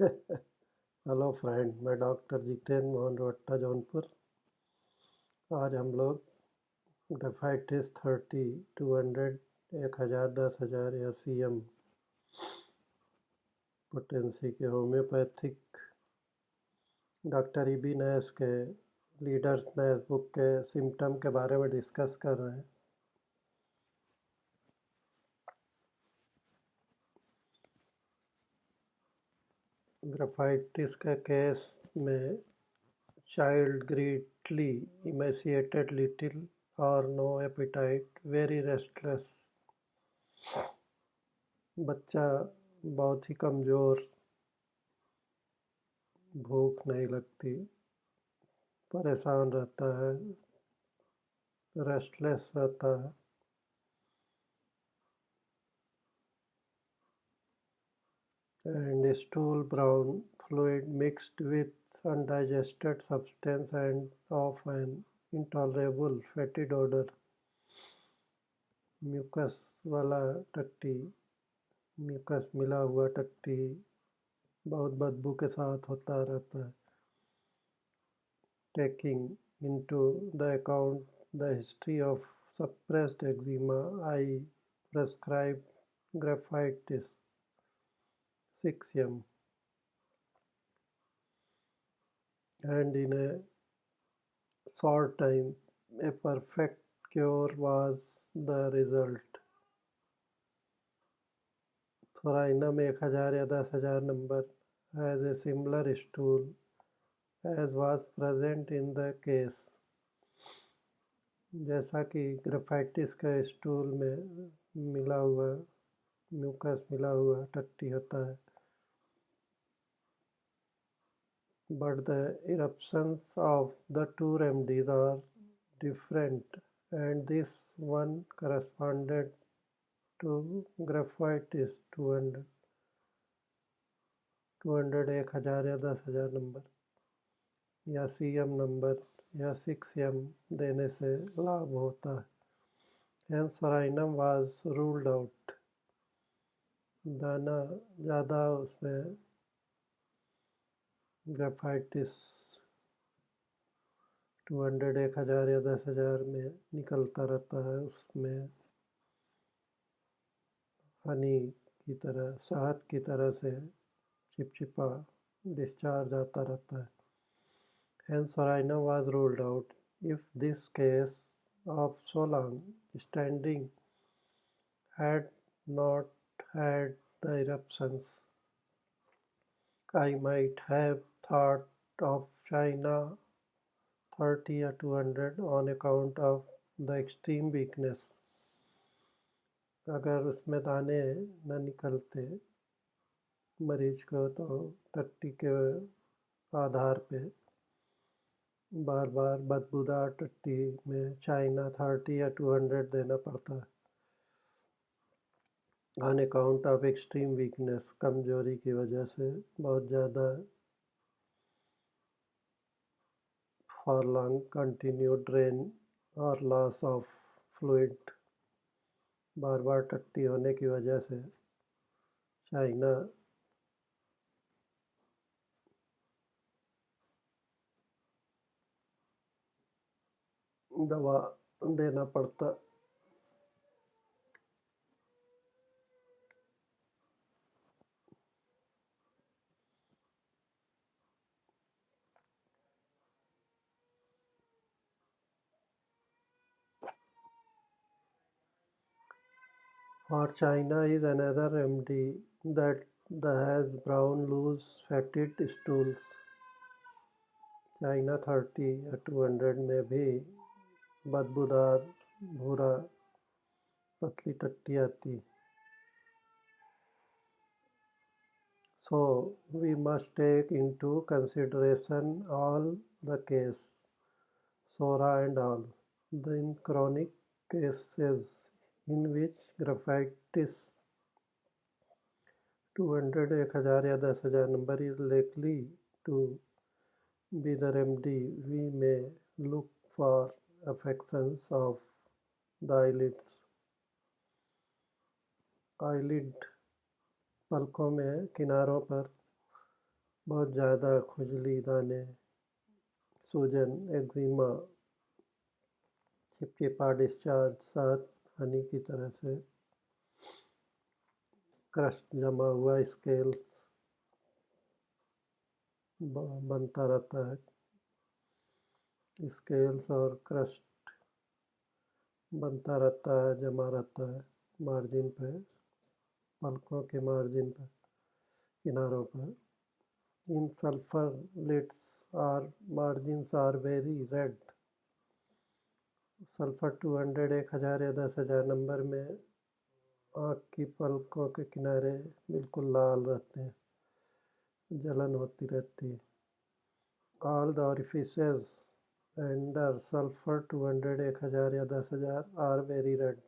Hello friend, मैं doctor Jitendra Mohan रोहट्टा Jaunpur. आज हम लोग ग्रेफाइटिस 30, 200, 1000, 10,000 या CM पोटेंसी के होम्योपैथिक डॉक्टर ईबी नैस के लीडर्स नैस बुक के सिम्टम के बारे में डिस्कस कर रहे हैं। ग्रेफाइटिस के केस में चाइल्ड ग्रीटली इमेसिएटेड, लिटिल और नो एपिटाइट, वेरी रेस्टलेस। बच्चा बहुत ही कमज़ोर, भूख नहीं लगती, परेशान रहता है, रेस्टलेस रहता है। And stool brown fluid mixed with undigested substance and of an intolerable fetid odor. Mucus वाला टट्टी, म्यूकस मिला हुआ टट्टी बहुत बदबू के साथ होता रहता है। Taking into the account the history of suppressed eczema, I prescribe graphitis 6M, and in a short time a perfect cure was the result. Thorainum 1000 या 10,000 number has a similar stool as was present in the case. जैसा कि graphites का stool में मिला हुआ mucus मिला हुआ टट्टी होता है, but the eruptions of the two remedies are different, and this one corresponded to graphites 200, 1000 या 10,000 नंबर या CM नंबर या 6M देने से लाभ होता है। Hence Sorainum was ruled out. दाना ज़्यादा उसमें ग्रेफाइटिस 200, 1000 या 10,000 में निकलता रहता है। उसमें हनी की तरह, शहद की तरह से चिपचिपा डिस्चार्ज आता रहता है। Hence Sorainum was ruled out. If this case of so long standing had not had the eruptions, I might have thought of China 30 or 200 on account of the extreme weakness. अगर उसमें दाने न निकलते मरीज को तो टट्टी के आधार पे बार बार बदबूदार टट्टी में चाइना 30 या 200 देना पड़ता है। On account of extreme weakness, कमजोरी की वजह से बहुत ज़्यादा फॉर लॉन्ग कंटिन्यूड ड्रेन और लॉस ऑफ फ्लूइड, बार बार टट्टी होने की वजह से चाइना दवा देना पड़ता। For China is another remedy that has brown loose fetid stools. China 30 या 200 में भी बदबूदार भूरा पतली टट्टी आती। So we must take into consideration all the case, Sora and all. In chronic cases in which graphitis 200, 1000 या 10,000 number is likely to be the remedy, we may look for affections of the eyelids. eyelid पलकों में किनारों पर बहुत ज़्यादा खुजली, दाने, सूजन, एक्जिमा, चिपचिपा डिस्चार्ज, साथ हनी की तरह से क्रस्ट जमा हुआ स्केल्स बनता रहता है। स्केल्स और क्रस्ट बनता रहता है, जमा रहता है मार्जिन पे, पलकों के मार्जिन पर, किनारों पर। In sulphur lids are margins are very red. Sulphur 200, 1000 या 10,000 नंबर में आँख की पलकों के किनारे बिल्कुल लाल रहते हैं, जलन होती रहती है। All the orifices under sulfur 200, 1000 या 10,000 are very red.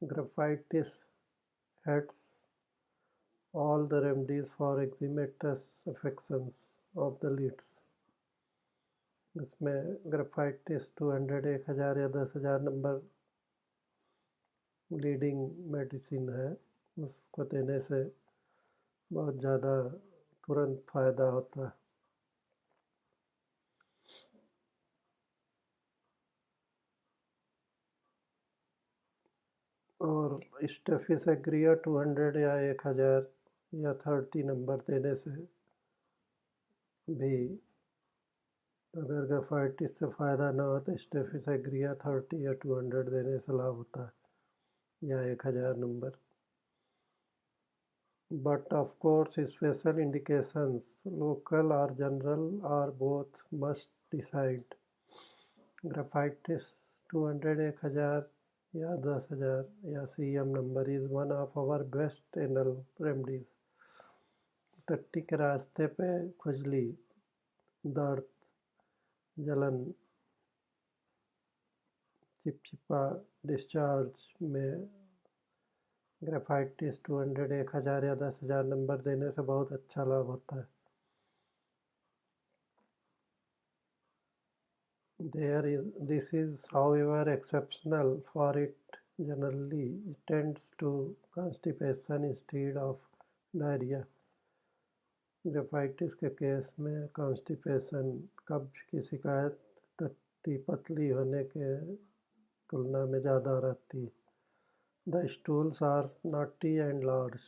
Graphitis hits all the remedies for eczematous affections of the lids. इसमें ग्राफाइटिस 200, 1000 या 10,000 नंबर लीडिंग मेडिसिन है। उसको देने से बहुत ज़्यादा तुरंत फ़ायदा होता है। और स्टेफिस एग्रिया 200 या 1000 या 30 नंबर देने से भी, अगर ग्राफाइटिस से फ़ायदा ना हो तो स्टेफिस एग्रिया 30 या 200 देने से लाभ होता है, या 1000 number. But of course special indications, local or general or both, must decide. ग्राफाइटिस 200, 1000 या 10,000 या CM number is one of our best anal remedies. टट्टी के रास्ते पे खुजली, दर्द, जलन, चिपचिपा डिस्चार्ज में ग्राफाइटिस 200, 1000 या 10,000 नंबर देने से बहुत अच्छा लाभ होता है। This is however exceptional, for it generally tends to constipation instead of diarrhea. ग्राफाइटिस के केस में कॉन्स्टिपेशन, कब्ज की शिकायत टट्टी पतली होने के तुलना में ज़्यादा रहती है। The stools are knotty and large.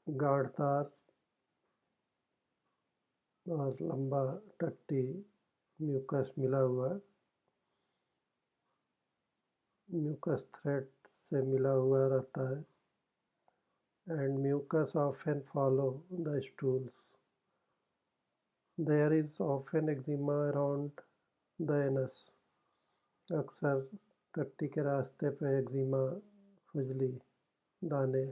गाढ़दार और लंबा टट्टी, म्यूकस मिला हुआ, म्यूकस थ्रेड से मिला हुआ रहता है। And mucus often follow the stools. There is often eczema around the anus. अक्सर टट्टी के रास्ते पे एक्जिमा, खुजली, दाने,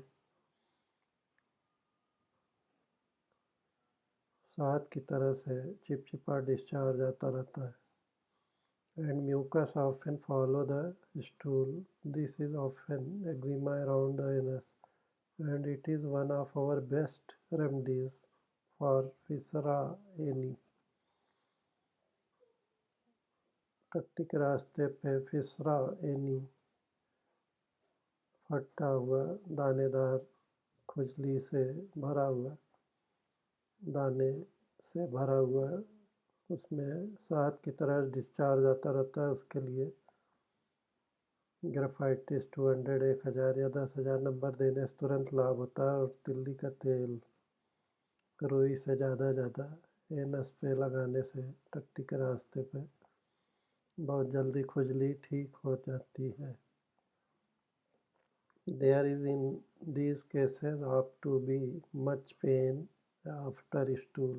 साथ की तरह से चिपचिपा डिस्चार्ज आता रहता है। And mucus often follow the stool. This is often eczema around the anus, and it is one of our best remedies for fissura ani. टट्टी के रास्ते पे फिसरा एनी, फटा हुआ, दानेदार, खुजली से भरा हुआ, दाने से भरा हुआ, उसमें शहद की तरह डिस्चार्ज आता रहता है, उसके लिए ग्राफाइटिस 200, 1000 या 10,000 नंबर देने से तुरंत लाभ होता है। और तिल्ली का तेल रुई से ज़्यादा एनस पे लगाने से टट्टी के रास्ते पे बहुत जल्दी खुजली ठीक हो जाती है। There is in these cases up to be much pain after stool.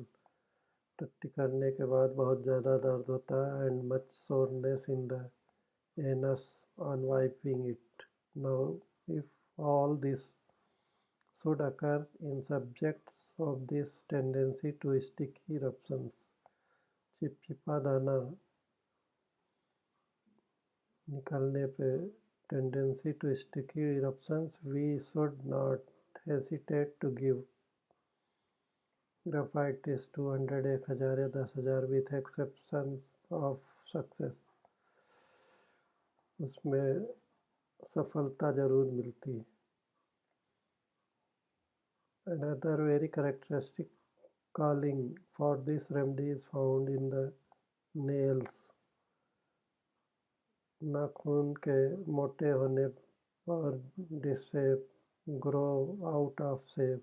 टट्टी करने के बाद बहुत ज़्यादा दर्द होता है, and much soreness in the anus on wiping it. Now, if all this should occur in subjects of this tendency to sticky eruptions, चिपचिपा दाना निकलने पे tendency to sticky eruptions, we should not hesitate to give ग्राफाइटिस 200, 1000 या 10,000 with exception of success. उसमें सफलता जरूर मिलती है। Another very characteristic calling for this remedy is found in the nails. नाखून के मोटे होने पर डिसेप ग्रो आउट ऑफ शेप,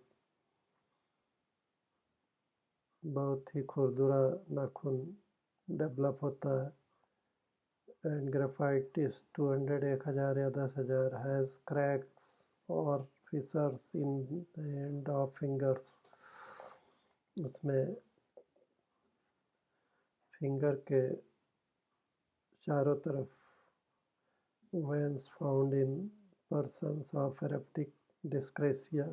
बहुत ही खुरदुरा नाखून डेवलप होता है. एंड ग्रेफाइटिस 200 1000 या 10,000 हैज़ क्रैक्स और fissures in the end of fingers. उसमें फिंगर के चारों तरफ veins found in persons of epileptic dyscrasia,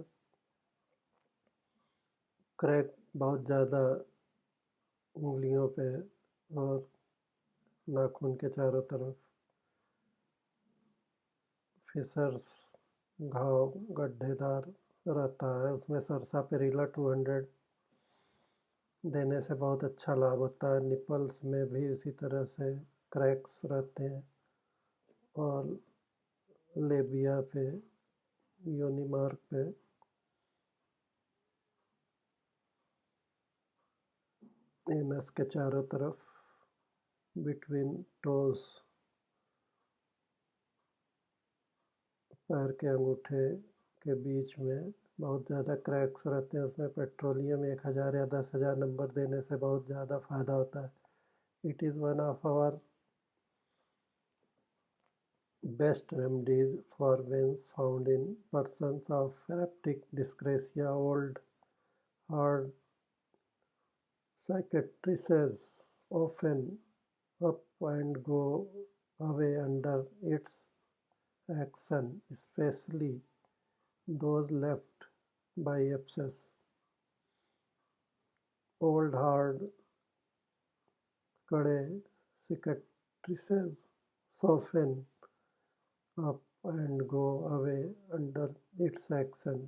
crack बहुत ज़्यादा उंगलियों पे और नाखून के चारों तरफ. फिशर्स घाव गड्ढेदार रहता है. उसमें सरसापेरिला 200 देने से बहुत अच्छा लाभ होता है. निपल्स में भी इसी तरह से क्रैक्स रहते हैं और लेबिया पे, योनि मार्ग पे एनस के चारों तरफ बिटवीन टोज, पैर के अंगूठे के बीच में बहुत ज़्यादा क्रैक्स रहते हैं. उसमें पेट्रोलियम 1000 या 10,000 नंबर देने से बहुत ज़्यादा फायदा होता है. It is one of our best remedies for veins found in persons of epileptic dyscrasia. Old hard cicatrices often up and go away under its action, especially those left by abscess. Old hard कड़े cicatrices soften up and go away under its action.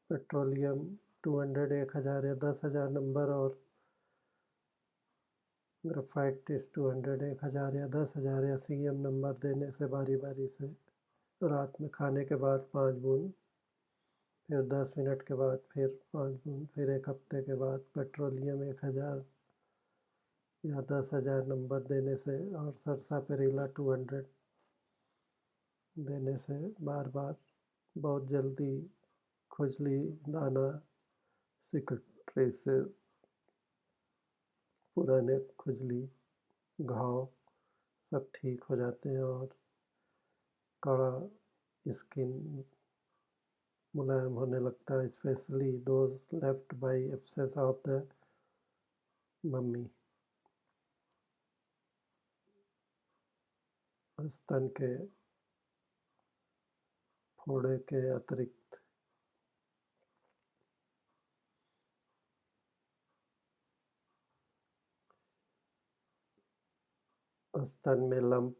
Petroleum 200 1000 या 10,000 number और graphites 200 1000 या 10,000 या CM number देने से बारी बारी से रात में खाने के बाद 5 बूंद, फिर 10 मिनट के बाद फिर 5 बूंद, फिर एक हफ्ते के बाद पेट्रोलियम 1000 या 10,000 नंबर देने से और सरसापेरिला 200 देने से बार बार बहुत जल्दी खुजली, दाना, सिकट्रेसेस, पुराने खुजली, घाव सब ठीक हो जाते हैं और कड़ा स्किन मुलायम होने लगता है. Specially those left by abscess of the mummy. स्तन के फोड़े के अतिरिक्त स्तन में lump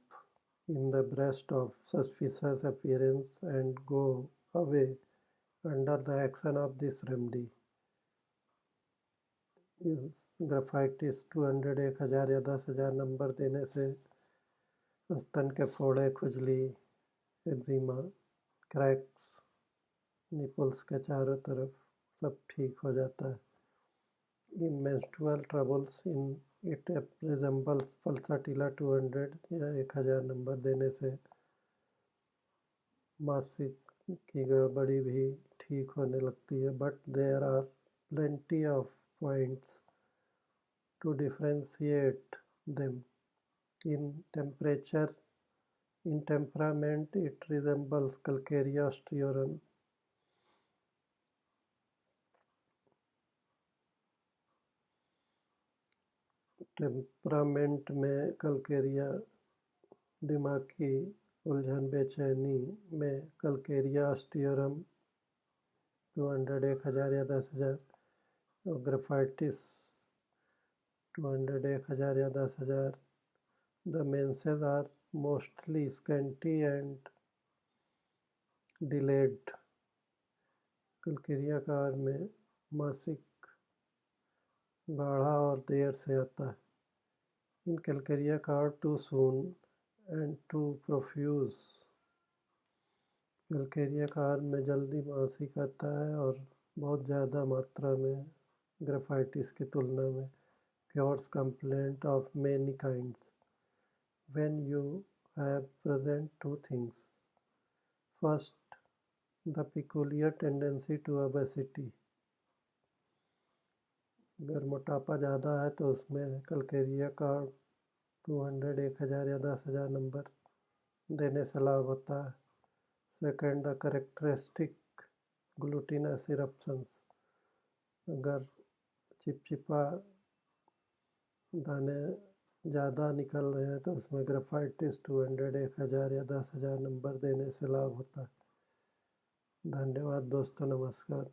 in the breast of suspicious appearance and go away under the action of this remedy. Graphites 200 1000 या 10,000 नंबर देने से स्तन के फोड़े, खुजली, एक्जिमा, क्रैक्स, निपल्स के चारों तरफ सब ठीक हो जाता है. इन menstrual troubles in it resembles pulsatilla 200 या 1000 नंबर देने से मासिक की गड़बड़ी भी ठीक होने लगती है. But there are plenty of points to differentiate them. In temperature, in temperament it resembles Calcarea ostrearum. Temperament में कल्केरिया, दिमाग की उलझन बेचैनी में कल्केरिया ऑस्टियोरम 200 1000 या 10,000. और ग्रेफाइटिस 200 1000 या 10,000. The menses are mostly scanty and delayed. Calcarea carb में मासिक गाढ़ा और देर से आता है. In calcaria car too soon and too profuse. Calcarea carb में जल्दी मासिक आता है और बहुत ज़्यादा मात्रा में ग्रेफाइटिस की तुलना में cures complaint of many kinds. When you have present two things. First, the peculiar tendency to obesity. अगर मोटापा ज़्यादा है तो उसमें कलकेरिया का 200 1000 या 10,000 नंबर देने से लाभ होता है. Second, the characteristic glutinous eruptions. अगर चिपचिपा दाने ज़्यादा निकल रहे हैं तो उसमें ग्रेफाइटिस 200 1000 या 10,000 नंबर देने से लाभ होता है. धन्यवाद दोस्तों, नमस्कार.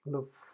हेलो.